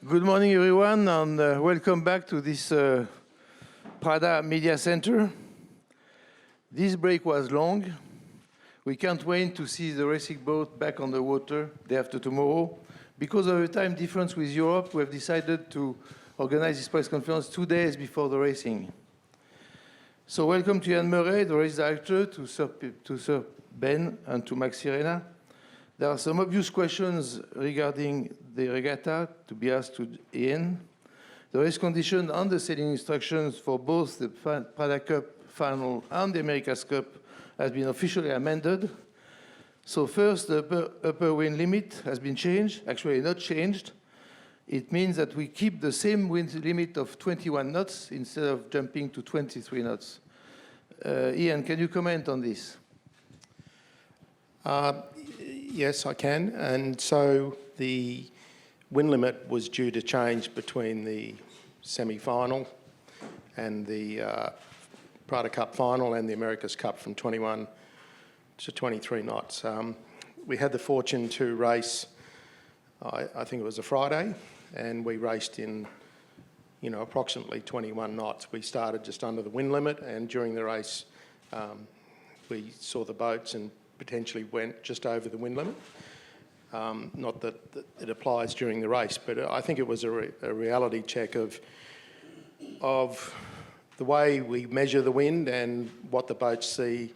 Good morning, everyone, and welcome back to this PRADA Media Center. This break was long. We can't wait to see the racing boat back on the water day after tomorrow. Because of the time difference with Europe, we have decided to organize this press conference 2 days before the racing. So welcome to Ian Murray, the race director, to Sir Ben, and to Max Sirena. There are some obvious questions regarding the regatta to be asked to Ian. The race condition and the sailing instructions for both the PRADA Cup Final and the America's Cup has been officially amended. So first, the upper wind limit has been changed, actually not changed. It means that we keep the same wind limit of 21 knots instead of jumping to 23 knots. Ian, can you comment on this? Yes, I can. And so the wind limit was due to change between the semi-final and the PRADA Cup Final and the America's Cup from 21 to 23 knots. We had the fortune to race, I think it was a Friday, and we raced in, approximately 21 knots. We started just under the wind limit, and during the race, we saw the boats and potentially went just over the wind limit. Not that it applies during the race, but I think it was a reality check of the way we measure the wind and what the boats see,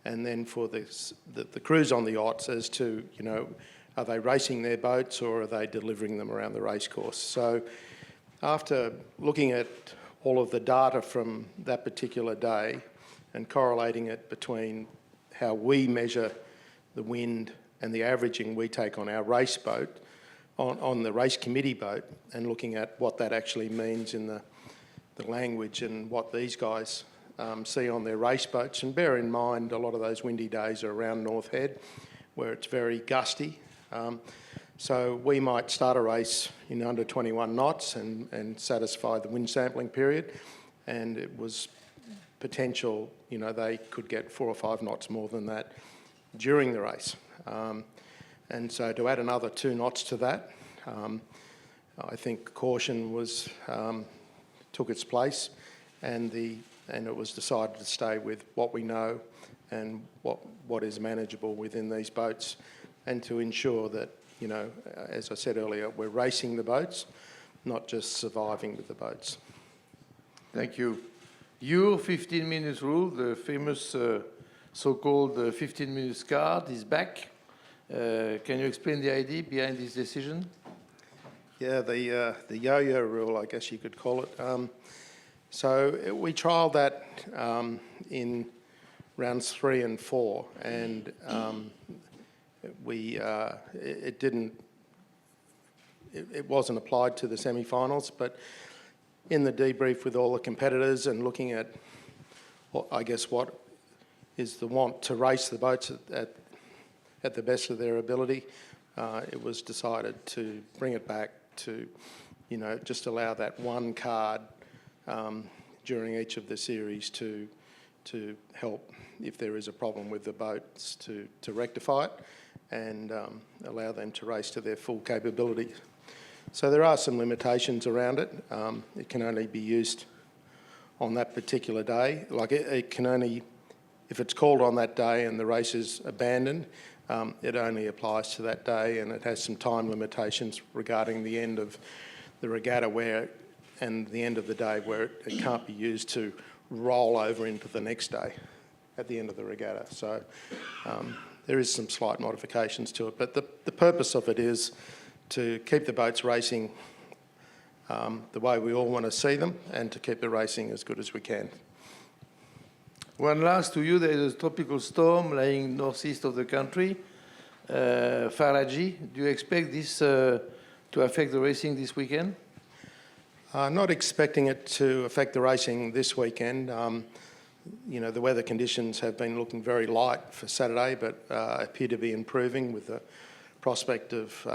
and then for the crews on the yachts as to, are they racing their boats or are they delivering them around the race course? So after looking at all of the data from that particular day and correlating it between how we measure the wind and the averaging we take on our race boat, on the race committee boat, and looking at what that actually means in the language and what these guys see on their race boats. And bear in mind, a lot of those windy days are around North Head, where it's very gusty. So we might start a race in under 21 knots and satisfy the wind sampling period, and it was potential, they could get 4 or 5 knots more than that during the race. And so to add another 2 knots to that, I think caution took its place, and it was decided to stay with what we know and what is manageable within these boats, and to ensure that, as I said earlier, we're racing the boats, not just surviving with the boats. Thank you. Your 15 minutes rule, the famous so-called 15 minutes card, is back. Can you explain the idea behind this decision? Yeah, the yo-yo rule, I guess you could call it. So we trialled that in rounds 3 and 4, and it wasn't applied to the semi-finals, but in the debrief with all the competitors and looking at what is the want to race the boats at the best of their ability, it was decided to bring it back to, just allow that one card during each of the series to help if there is a problem with the boats to rectify it and allow them to race to their full capability. So there are some limitations around it. It can only be used on that particular day. Like it can only, if it's called on that day and the race is abandoned, it only applies to that day, and it has some time limitations regarding the end of the regatta and the end of the day where it can't be used to roll over into the next day at the end of the regatta. So there is some slight modifications to it, but the purpose of it is to keep the boats racing the way we all want to see them, and to keep the racing as good as we can. One last to you, there is a tropical storm lying northeast of the country, Faraji. Do you expect this to affect the racing this weekend? Not expecting it to affect the racing this weekend. The weather conditions have been looking very light for Saturday, but appear to be improving with the prospect of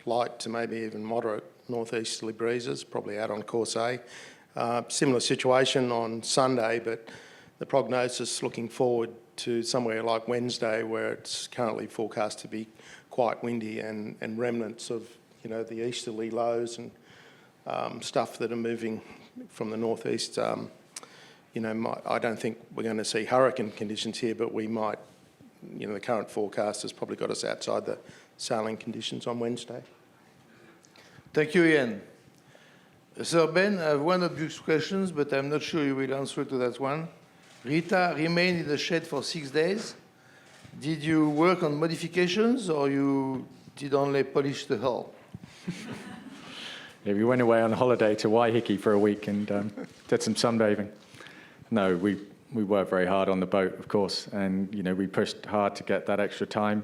light to maybe even moderate northeasterly breezes, probably out on course A. Similar situation on Sunday, but the prognosis looking forward to somewhere like Wednesday, where it's currently forecast to be quite windy and remnants of, the easterly lows and stuff that are moving from the northeast. I don't think we're going to see hurricane conditions here, but we might, the current forecast has probably got us outside the sailing conditions on Wednesday. Thank you, Ian. Sir Ben, I have one obvious question, but I'm not sure you will answer to that one. Rita remained in the shed for 6 days. Did you work on modifications, or you did only polish the hull? Yeah, we went away on holiday to Waiheke for a week and did some sunbathing. No, we worked very hard on the boat, of course, and we pushed hard to get that extra time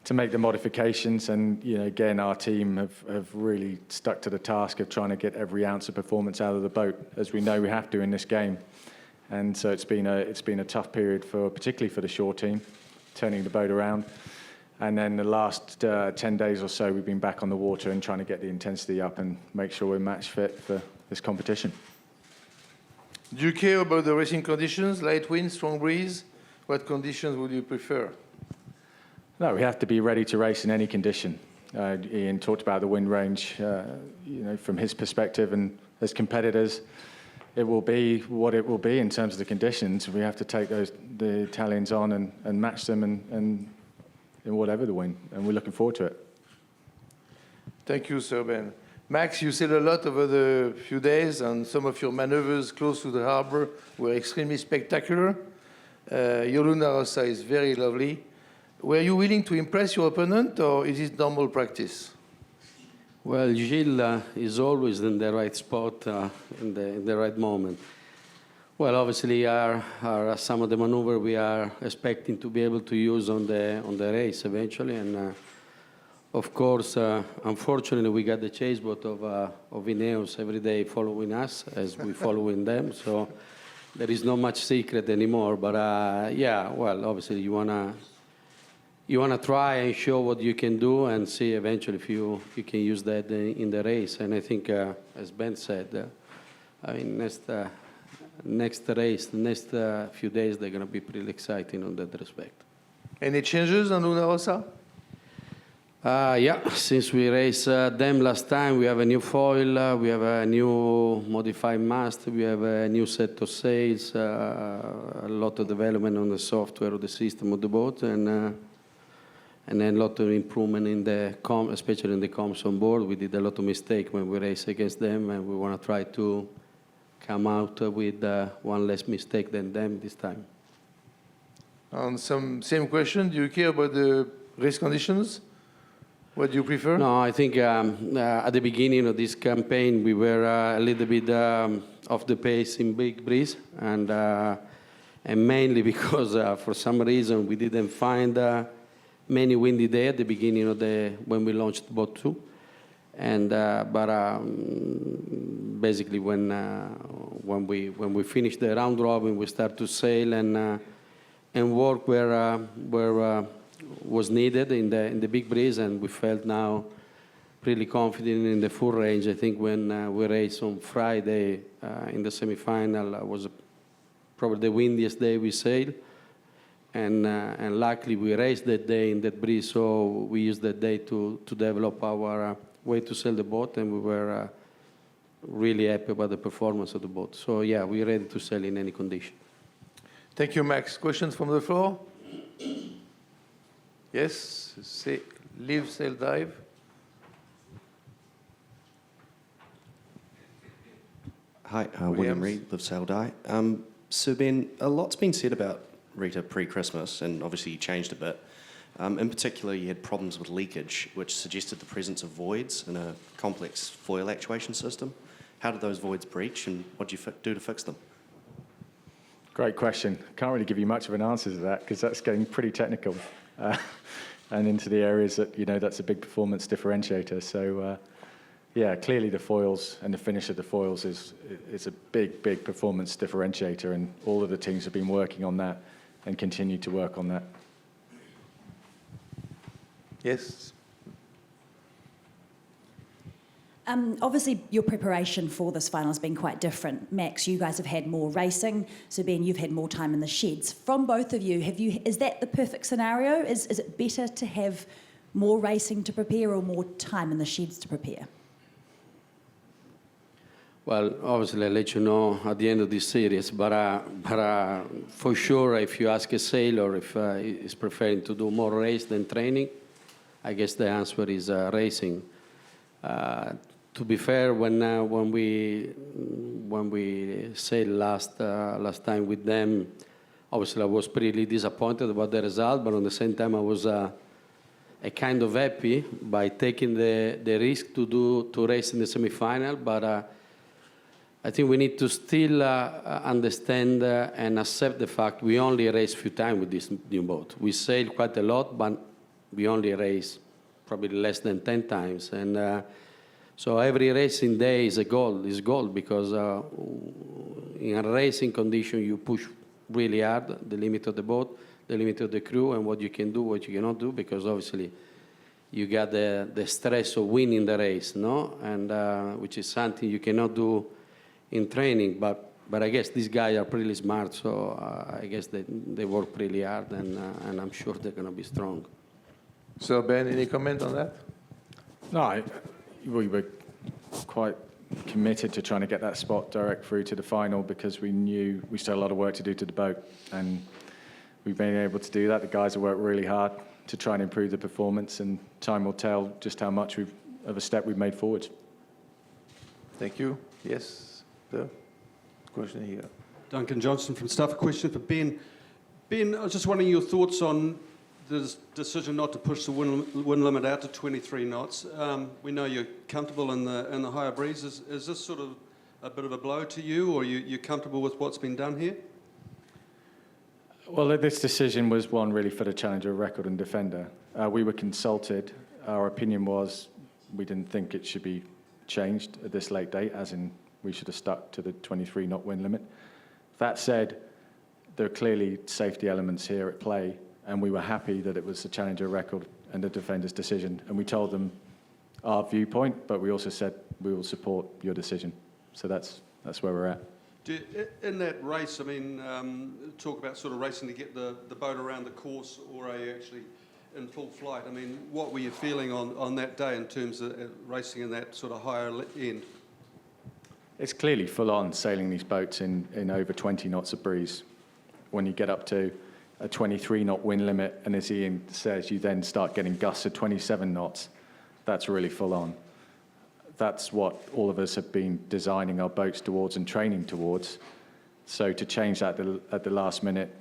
to make the modifications. And again, our team have really stuck to the task of trying to get every ounce of performance out of the boat, as we know we have to in this game. And so it's been a tough period particularly for the shore team, turning the boat around. And then the last 10 days or so, we've been back on the water and trying to get the intensity up and make sure we're match fit for this competition. Do you care about the racing conditions, light wind, strong breeze? What conditions would you prefer? No, we have to be ready to race in any condition. Ian talked about the wind range, from his perspective, and as competitors, it will be what it will be in terms of the conditions. We have to take the Italians on and match them and in whatever the wind, and we're looking forward to it. Thank you, Sir Ben. Max, you said a lot over the few days, and some of your maneuvers close to the harbor were extremely spectacular. Your Luna Rossa is very lovely. Were you willing to impress your opponent, or is it normal practice? Well, Gilles is always in the right spot, in the right moment. Well, obviously, some of the maneuver we are expecting to be able to use on the race eventually, and of course, unfortunately, we got the chase boat of Ineos every day following us as we following them. So there is not much secret anymore. But yeah, well, obviously, you wanna try and show what you can do and see eventually if you can use that in the race. And I think, as Ben said, next race, the next few days, they're going to be pretty exciting on that respect. Any changes on Luna Rossa? Yeah, since we raced them last time, we have a new foil, we have a new modified mast, we have a new set of sails, a lot of development on the software of the system of the boat, and then a lot of improvement in the especially in the comms on board. We did a lot of mistakes when we raced against them, and we want to try to come out with one less mistake than them this time. Same question, do you care about the race conditions? What do you prefer? No, I think at the beginning of this campaign, we were a little bit off the pace in big breeze, and mainly because for some reason we didn't find many windy days at the beginning of when we launched boat 2. And basically when we finished the round robin, we start to sail and work where was needed in the big breeze, and we felt now pretty confident in the full range. I think when we raced on Friday in the semi-final was probably the windiest day we sailed, and luckily we raced that day in that breeze, so we used that day to develop our way to sail the boat, and we were really happy about the performance of the boat. So yeah, we're ready to sail in any condition. Thank you, Max. Questions from the floor? Yes, live, sail, dive. Hi, William Reid, Live, Sail, Die. So Ben, a lot's been said about Rita pre-Christmas, and obviously you changed a bit. In particular, you had problems with leakage, which suggested the presence of voids in a complex foil actuation system. How did those voids breach, and what did you do to fix them? Great question. Can't really give you much of an answer to that because that's getting pretty technical and into the areas that, that's a big performance differentiator. So, yeah, clearly the foils and the finish of the foils is a big performance differentiator, and all of the teams have been working on that and continue to work on that. Yes. Obviously, your preparation for this final has been quite different. Max, you guys have had more racing. So Ben, you've had more time in the sheds. From both of you, is that the perfect scenario? Is it better to have more racing to prepare or more time in the sheds to prepare? Well, obviously, I'll let you know at the end of this series. But for sure, if you ask a sailor if he's preferring to do more race than training, I guess the answer is racing. To be fair, when we sailed last time with them, obviously I was pretty disappointed about the result. But at the same time, I was kind of happy by taking the risk to race in the semi-final. But I think we need to still understand and accept the fact we only race a few times with this new boat. We sail quite a lot, but we only race probably less than 10 times. And so every racing day is gold because in a racing condition you push really hard the limit of the boat, the limit of the crew, and what you can do, what you cannot do, because obviously you got the stress of winning the race, no? And which is something you cannot do in training, but I guess these guys are pretty smart, so I guess they work pretty hard, and I'm sure they're going to be strong. So Ben, any comment on that? No, we were quite committed to trying to get that spot direct through to the final because we knew we still had a lot of work to do to the boat, and we've been able to do that. The guys have worked really hard to try and improve the performance, and time will tell just how much of a step we've made forward. Thank you. Yes, the question here. Duncan Johnson from Staff. A question for Ben. Ben, I was just wondering your thoughts on the decision not to push the wind limit out to 23 knots. We know you're comfortable in the higher breeze. Is this sort of a bit of a blow to you, or you're comfortable with what's been done here? Well, this decision was one really for the Challenger record and Defender. We were consulted. Our opinion was we didn't think it should be changed at this late date, as in we should have stuck to the 23 knot wind limit. That said, there are clearly safety elements here at play, and we were happy that it was the Challenger record and the Defender's decision. And we told them our viewpoint, but we also said we will support your decision. So that's where we're at. In that race, I mean, talk about sort of racing to get the boat around the course, or are you actually in full flight? I mean, what were you feeling on that day in terms of racing in that sort of higher end? It's clearly full on sailing these boats in over 20 knots of breeze. When you get up to a 23 knot wind limit, and as Ian says, you then start getting gusts of 27 knots, that's really full on. That's what all of us have been designing our boats towards and training towards. So to change that at the last minute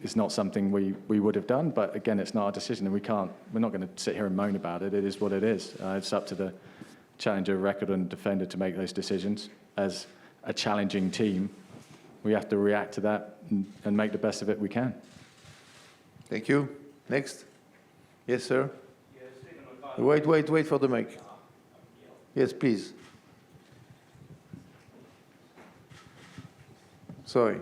is not something we would have done, but again, it's not our decision, and we're not going to sit here and moan about it. It is what it is. It's up to the Challenger record and Defender to make those decisions. As a challenging team, we have to react to that and make the best of it we can. Thank you. Next. Yes, sir. Wait for the mic. Yes, please. Sorry.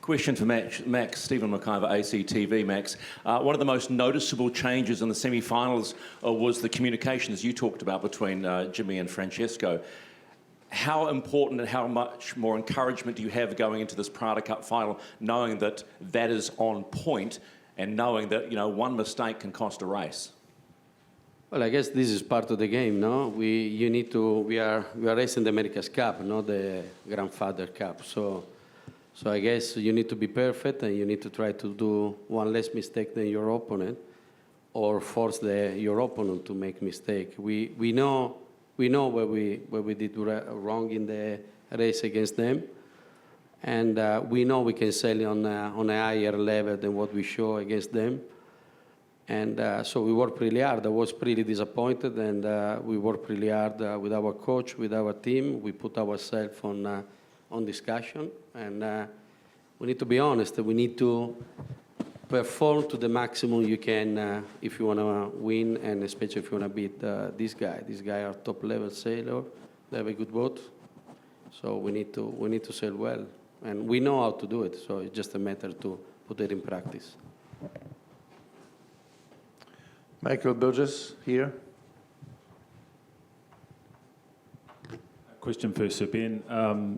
Question for Max, Stephen McIver, ACTV. Max, one of the most noticeable changes in the semi-finals was the communication, as you talked about, between Jimmy and Francesco. How important and how much more encouragement do you have going into this PRADA Cup final, knowing that that is on point and knowing that, you know, one mistake can cost a race? Well, I guess this is part of the game, no? We are racing the America's Cup, not the Grandfather Cup. So I guess you need to be perfect, and you need to try to do one less mistake than your opponent, or force your opponent to make mistake. We know where we did wrong in the race against them, and we know we can sail on a higher level than what we show against them. And so we worked really hard. I was pretty disappointed, and we worked really hard with our coach, with our team. We put ourselves on discussion, and we need to be honest. We need to perform to the maximum you can if you want to win, and especially if you want to beat this guy. This guy are top-level sailor. They have a good boat, so we need to sail well, and we know how to do it. So it's just a matter to put it in practice. Michael Burgess here. Question for Sir Ben.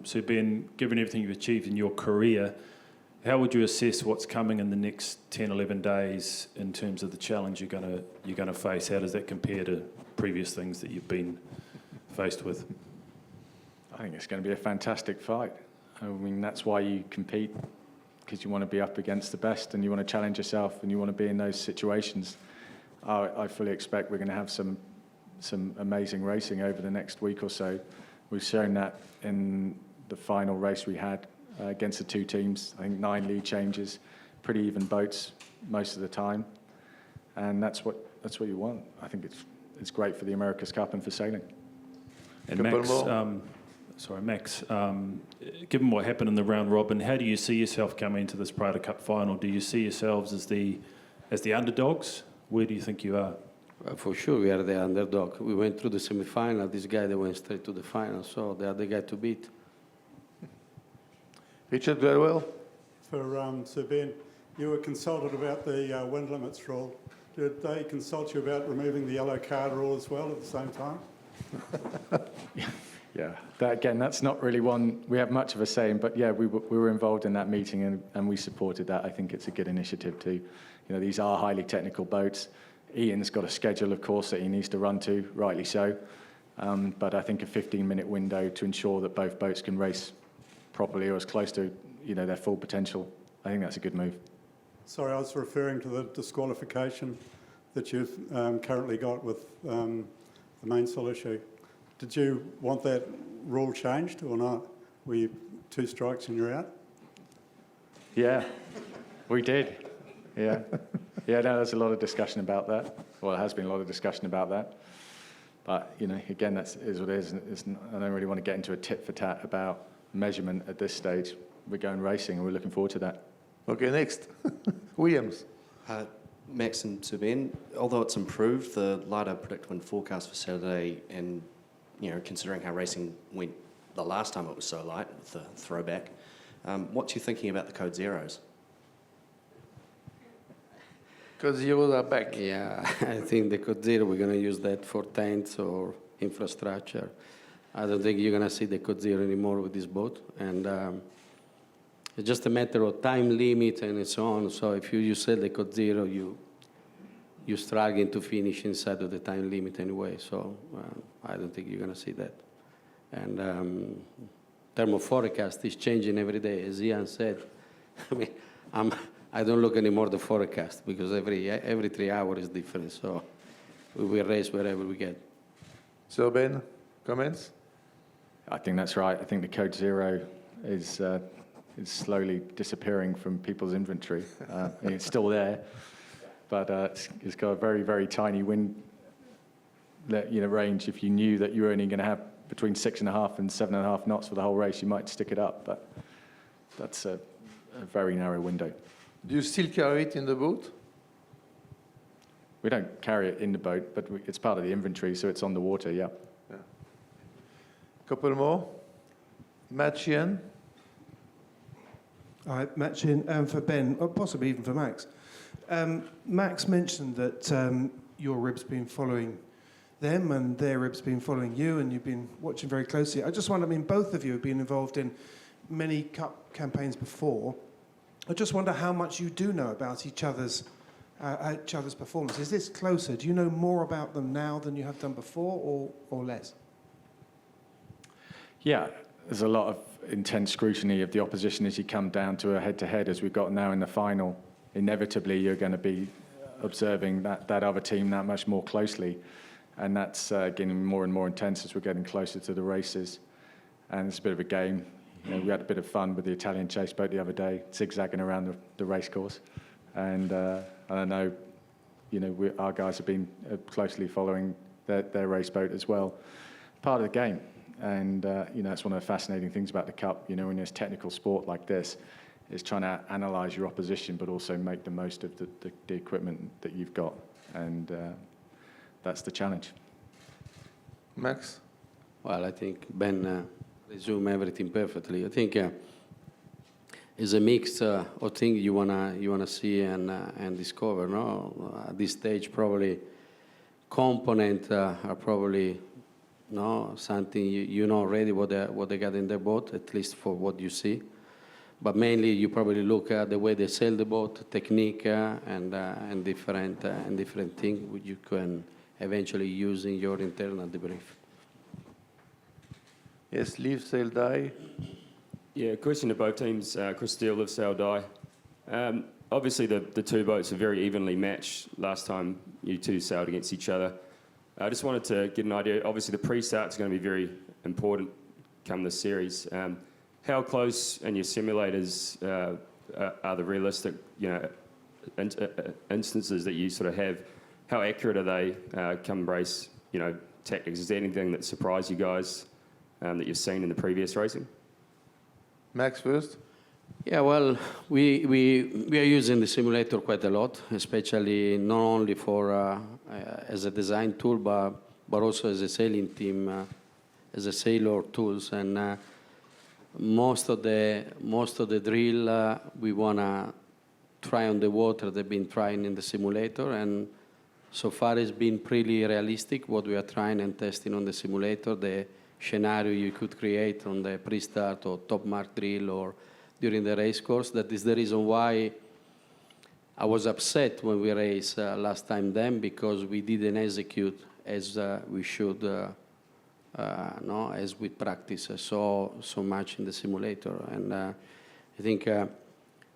Sir Ben, given everything you've achieved in your career, How would you assess what's coming in the next 10, 11 days in terms of the challenge you're going to face? How does that compare to previous things that you've been faced with? I think it's going to be a fantastic fight. I mean, that's why you compete, because you want to be up against the best and you want to challenge yourself and you want to be in those situations. I fully expect we're going to have some amazing racing over the next week or so. We've shown that in the final race we had against the two teams. I think 9 lead changes, pretty even boats most of the time, and that's what you want. I think it's great for the America's Cup and for sailing. And Max, given what happened in the round robin, how do you see yourself coming into this PRADA Cup final? Do you see yourselves as the underdogs? Where do you think you are? For sure, we are the underdog. We went through the semi-final. This guy, they went straight to the final, so they are the guy to beat. Richard Gladwell. For Sir Ben, you were consulted about the wind limits rule. Did they consult you about removing the yellow card rule as well at the same time? Yeah, that's not really one we have much of a say in, but yeah, we were involved in that meeting and we supported that. I think it's a good initiative too. You know, these are highly technical boats. Ian's got a schedule, of course, that he needs to run to, rightly so. But I think a 15-minute window to ensure that both boats can race properly or as close to, their full potential, I think that's a good move. Sorry, I was referring to the disqualification that you've currently got with the mainsail issue. Did you want that rule changed or not? Were you 2 strikes and you're out? Yeah, we did. Yeah. Yeah, no, there's a lot of discussion about that. Well, there has been a lot of discussion about that. But, again, that is what it is. I don't really want to get into a tit for tat about measurement at this stage. We're going racing and we're looking forward to that. Okay, next. Williams. Max and Sir Ben, although it's improved, the lighter predicted wind forecast for Saturday, and considering how racing went the last time it was so light with the throwback, what's your thinking about the Code Zeros? Code Zeros are back. Yeah, I think the Code Zero, we're going to use that for tents or infrastructure. I don't think you're going to see the Code Zero anymore with this boat. And it's just a matter of time limit and so on. So if you set the Code Zero, you're struggling to finish inside of the time limit anyway. So I don't think you're going to see that. And thermal forecast is changing every day. As Ian said, I mean, I don't look anymore at the forecast because every 3 hours is different. So we will race wherever we get. So Ben, comments? I think that's right. I think the Code Zero is slowly disappearing from people's inventory. It's still there, but it's got a very, very tiny wind range. If you knew that you were only going to have between 6.5 and 7.5 knots for the whole race, you might stick it up, but that's a very narrow window. Do you still carry it in the boat? We don't carry it in the boat, but it's part of the inventory, so it's on the water, yeah. Couple more. Matt Sheehan. All right, Matt Sheehan, for Ben, or possibly even for Max. Max mentioned that your rib's been following them and their rib's been following you, and you've been watching very closely. I just wonder, both of you have been involved in many cup campaigns before. I just wonder how much you do know about each other's performance. Is this closer? Do you know more about them now than you have done before, or less? Yeah, there's a lot of intense scrutiny of the opposition as you come down to a head-to-head as we've got now in the final. Inevitably, you're going to be observing that other team that much more closely, and that's getting more and more intense as we're getting closer to the races. And it's a bit of a game. We had a bit of fun with the Italian chase boat the other day, zigzagging around the race course. And I know, our guys have been closely following their race boat as well. Part of the game. And, that's one of the fascinating things about the Cup, when there's technical sport like this, is trying to analyse your opposition, but also make the most of the equipment that you've got. And that's the challenge. Max? Well, I think Ben resumed everything perfectly. I think it's a mix of things you wanna see and discover. No, at this stage, probably components are probably something you know already what they got in their boat, at least for what you see. But mainly, you probably look at the way they sail the boat, technique, and different things which you can eventually use in your internal debrief. Yes, live, sail, die. Yeah, question to both teams. Chris Steele, live, sail, die. Obviously, the two boats are very evenly matched last time you two sailed against each other. I just wanted to get an idea. Obviously, the pre-start is going to be very important come this series. How close in your simulators are the realistic, instances that you sort of have? How accurate are they come race, tactics? Is there anything that surprised you guys that you've seen in the previous racing? Max first. Yeah, well, we are using the simulator quite a lot, especially not only for as a design tool, but also as a sailing team, as a sailor tools. And most of the drill we wanna try on the water. They've been trying in the simulator, and so far it's been pretty realistic what we are trying and testing on the simulator. The scenario you could create on the pre-start or top mark drill or during the race course. That is the reason why I was upset when we raced last time then, because we didn't execute as we should, as we practice so much in the simulator. And I think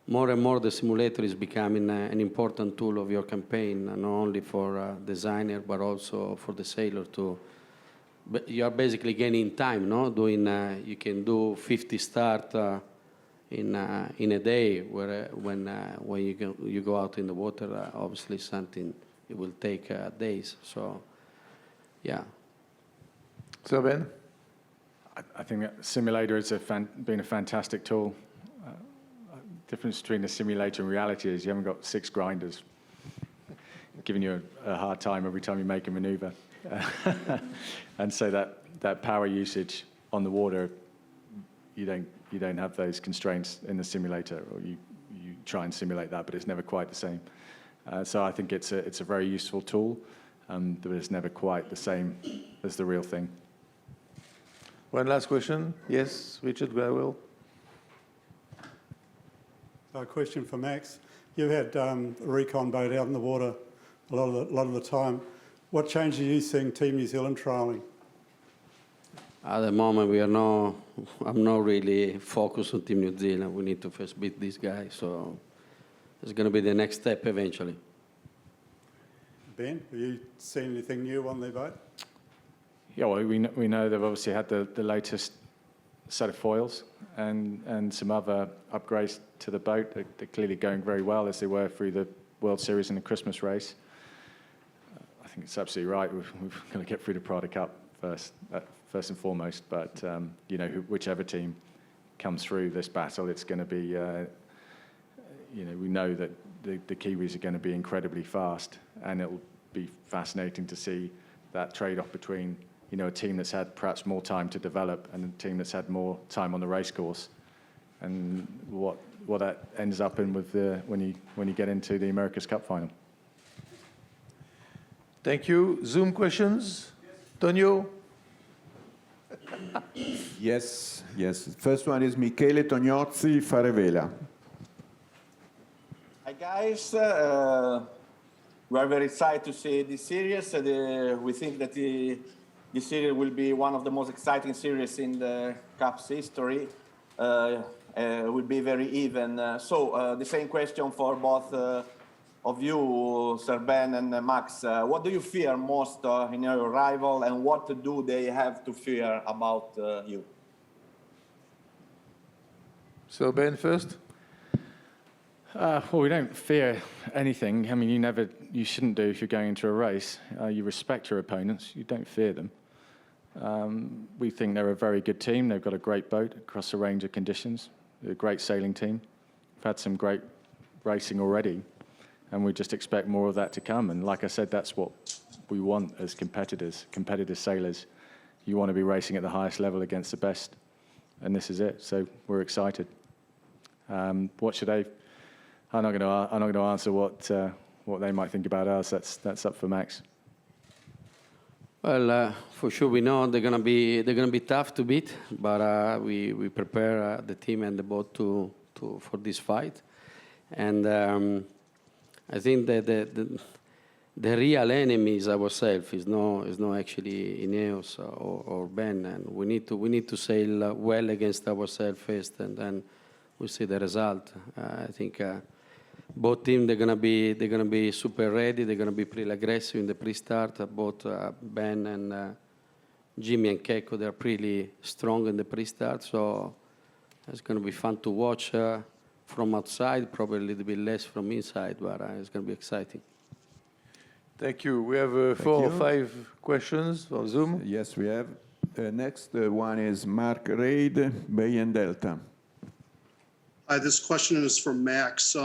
more and more the simulator is becoming an important tool of your campaign, not only for designer but also for the sailor too. But you are basically gaining time, no? You can do 50 start in a day, when you go out in the water, obviously something it will take days. So, yeah. So Ben, I think that simulator has been a fantastic tool. The difference between the simulator and reality is you haven't got 6 grinders giving you a hard time every time you make a maneuver. And so that power usage on the water, you don't have those constraints in the simulator, or you try and simulate that, but it's never quite the same. So I think it's a very useful tool, but it's never quite the same as the real thing. one last question. Yes, Richard Gladwell. A question for Max. You've had a recon boat out in the water a lot of the time. What change are you seeing Team New Zealand trialling? At the moment, I'm not really focused on Team New Zealand. We need to first beat this guy, so it's going to be the next step eventually. Ben, have you seen anything new on their boat? Yeah, well, we know they've obviously had the latest set of foils and some other upgrades to the boat. They're clearly going very well, as they were through the World Series and the Christmas race. I think it's absolutely right. We've got to get through the PRADA Cup first and foremost. But whichever team comes through this battle, it's going to be. We know that the Kiwis are going to be incredibly fast, and it'll be fascinating to see that trade-off between a team that's had perhaps more time to develop and a team that's had more time on the race course, and what that ends up in with when you get into the America's Cup Final. Thank you. Zoom questions? Tonio? Yes. First one is Michele Tognozzi, Farevela. Hi guys, we are very excited to see this series. We think that this series will be one of the most exciting series in the Cup's history. It will be very even. So the same question for both of you, Sir Ben and Max. What do you fear most in your rival, and what do they have to fear about you? So Ben first. Well, we don't fear anything. I mean, you shouldn't do if you're going into a race. You respect your opponents. You don't fear them. We think they're a very good team. They've got a great boat across a range of conditions. They're a great sailing team. We've had some great racing already, and we just expect more of that to come. And like I said, that's what we want as competitive sailors. You want to be racing at the highest level against the best, and this is it. So we're excited. What should they? I'm not going to answer what they might think about us. That's up for Max. Well, for sure we know they're gonna be tough to beat, but we prepare the team and the boat to for this fight. And I think that the real enemy is ourselves. Is no actually Ineos or Ben, and we need to sail well against ourselves first, and then we'll see the result. I think both teams they're gonna be super ready. They're gonna be pretty aggressive in the pre-start. Both Ben and Jimmy and Keiko, they're pretty strong in the pre-start, so it's gonna be fun to watch from outside. Probably a little bit less from inside, but it's gonna be exciting. Thank you. We have 4 or 5 questions on Zoom. Yes, we have. Next one is Mark Reid, Bay and Delta. Hi, this question is for Max.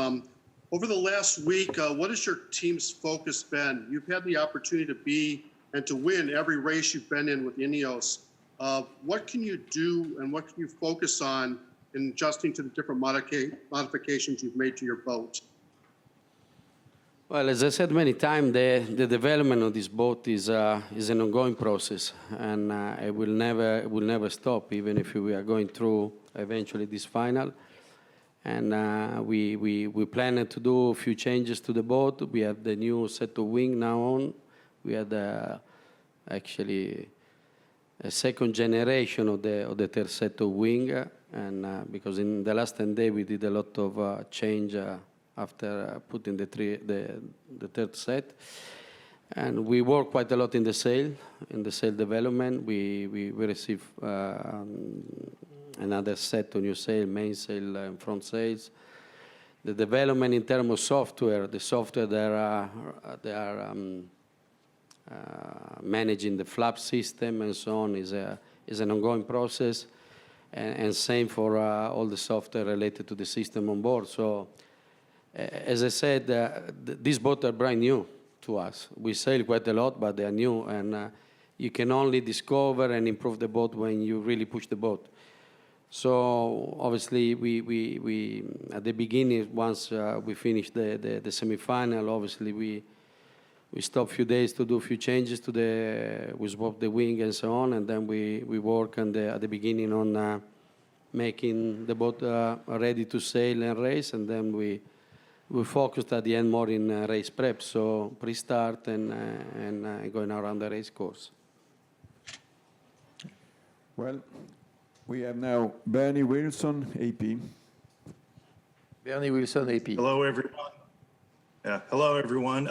Over the last week, what has your team's focus been? You've had the opportunity to be and to win every race you've been in with Ineos. What can you do and what can you focus on in adjusting to the different modifications you've made to your boat? Well, as I said many times, the development of this boat is an ongoing process, and it will never stop, even if we are going through eventually this final. And we plan to do a few changes to the boat. We have the new set of wing now on. We had actually a second generation of the third set of wing, and because in the last 10 days we did a lot of change after putting the third set. And we work quite a lot in the sail development. We received another set of new sail, main sail and front sails. The development in terms of software, the software they are managing the flap system and so on is an ongoing process, and same for all the software related to the system on board. So, as I said, these boats are brand new to us. We sail quite a lot, but they are new, and you can only discover and improve the boat when you really push the boat. So obviously, we at the beginning, once we finished the semi-final, obviously we stopped a few days to do a few changes to we swapped the wing and so on, and then we work at the beginning on making the boat ready to sail and race, and then we focused at the end more in race prep, so pre-start and going around the race course. Well, we have now Bernie Wilson, AP. Bernie Wilson, AP. Hello, everyone. Yeah, hello, everyone.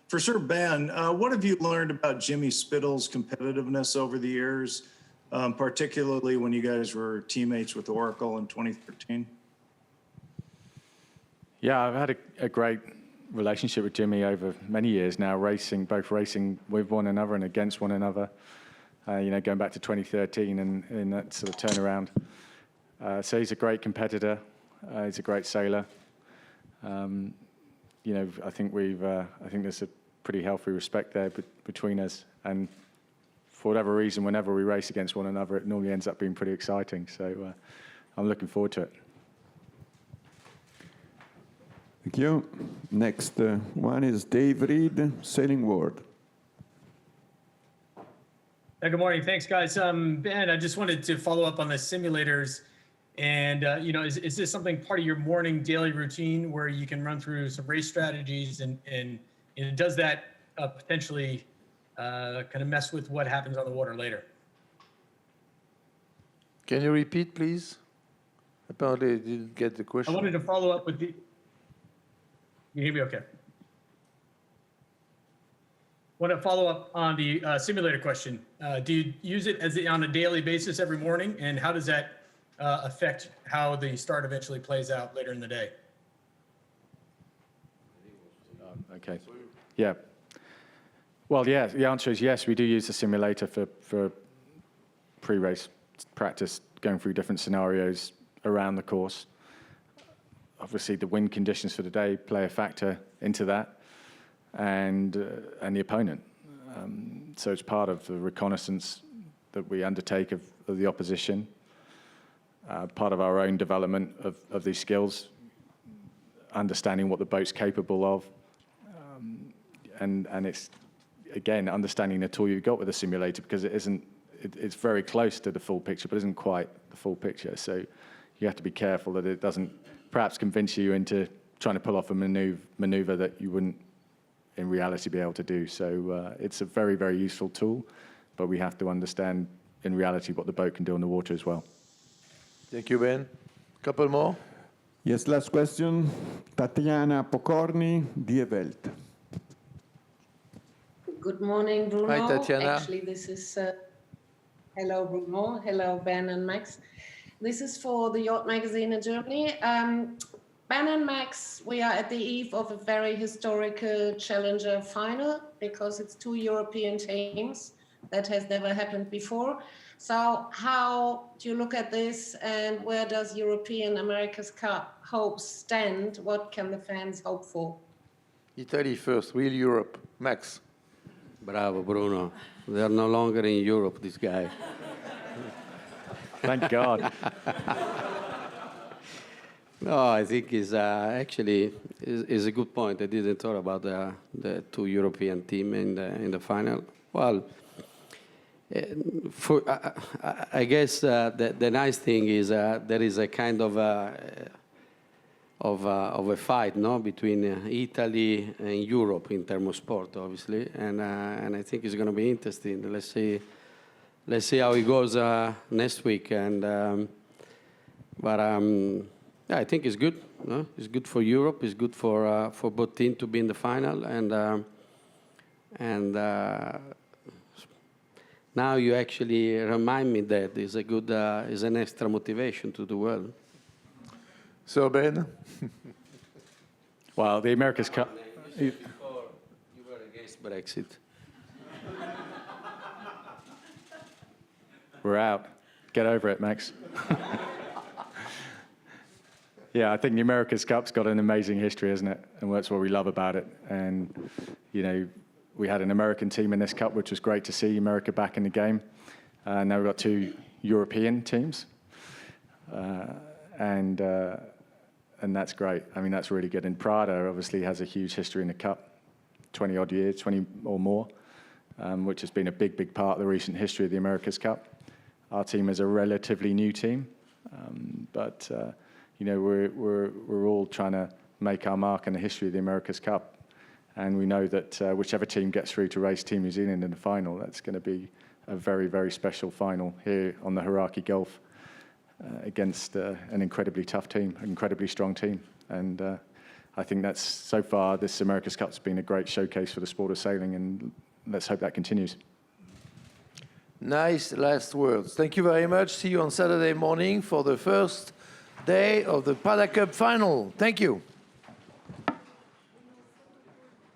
For Sir Ben, what have you learned about Jimmy Spittle's competitiveness over the years, particularly when you guys were teammates with Oracle in 2013? Yeah, I've had a great relationship with Jimmy over many years now, both racing with one another and against one another. Going back to 2013 and in that sort of turnaround. So he's a great competitor. He's a great sailor. I think there's a pretty healthy respect there between us. And for whatever reason, whenever we race against one another, it normally ends up being pretty exciting. So I'm looking forward to it. Thank you. Next one is Dave Reed, Sailing World. Good morning. Thanks, guys. Ben, I just wanted to follow up on the simulators. And, is this something part of your morning daily routine where you can run through some race strategies and does that potentially kind of mess with what happens on the water later? Can you repeat, please? Apparently I didn't get the question. I wanted to follow up with the... You hear me okay? Want to follow up on the simulator question. Do you use it on a daily basis every morning? And how does that affect how the start eventually plays out later in the day? Okay. Yeah. Well, yeah, the answer is yes. We do use the simulator for pre-race practice, going through different scenarios around the course. Obviously, the wind conditions for the day play a factor into that, and the opponent. So it's part of the reconnaissance that we undertake of the opposition, part of our own development of these skills, understanding what the boat's capable of, and it's, again, understanding the tool you've got with the simulator, because it's very close to the full picture, but isn't quite the full picture. So you have to be careful that it doesn't perhaps convince you into trying to pull off a maneuver that you wouldn't in reality be able to do. So it's a very, very useful tool, but we have to understand in reality what the boat can do on the water as well. Thank you, Ben. Couple more. Yes, last question. Tatiana Pokorny, Die Welt. Good morning, Bruno. Hi, Tatiana. Actually, this is... hello, Bruno. Hello, Ben and Max. This is for the Yacht magazine in Germany. Ben and Max, we are at the eve of a very historical challenger final because it's two European teams. That has never happened before. So how do you look at this, and where does European America's Cup hopes stand? What can the fans hope for? Italy first, real Europe. Max. Bravo, Bruno. They are no longer in Europe, this guy. Thank God. No, I think it's actually is a good point. I didn't talk about the two European teams in the final. Well, I guess the nice thing is there is a kind of a fight, no, between Italy and Europe in terms of sport, obviously, and I think it's going to be interesting. Let's see how it goes next week, but yeah, I think it's good. No? It's good for Europe. It's good for both teams to be in the final, and now you actually remind me that is a good is an extra motivation to do well. So Ben. Well, the America's Cup. You were against Brexit. We're out. Get over it, Max. Yeah, I think the America's Cup's got an amazing history, isn't it? And that's what we love about it. And, you know, we had an American team in this cup, which was great to see America back in the game. Now we've got two European teams. And that's great. I mean, that's really good. And PRADA obviously has a huge history in the cup, 20-odd years, 20 or more, which has been a big, big part of the recent history of the America's Cup. Our team is a relatively new team, but you know, we're all trying to make our mark in the history of the America's Cup, and we know that whichever team gets through to race Team New Zealand in the final, that's going to be a very, very special final here on the Hauraki Gulf against an incredibly tough team, an incredibly strong team, and I think that's so far this America's Cup's been a great showcase for the sport of sailing, and let's hope that continues. Nice last words. Thank you very much. See you on Saturday morning for the first day of the PRADA Cup Final. Thank you.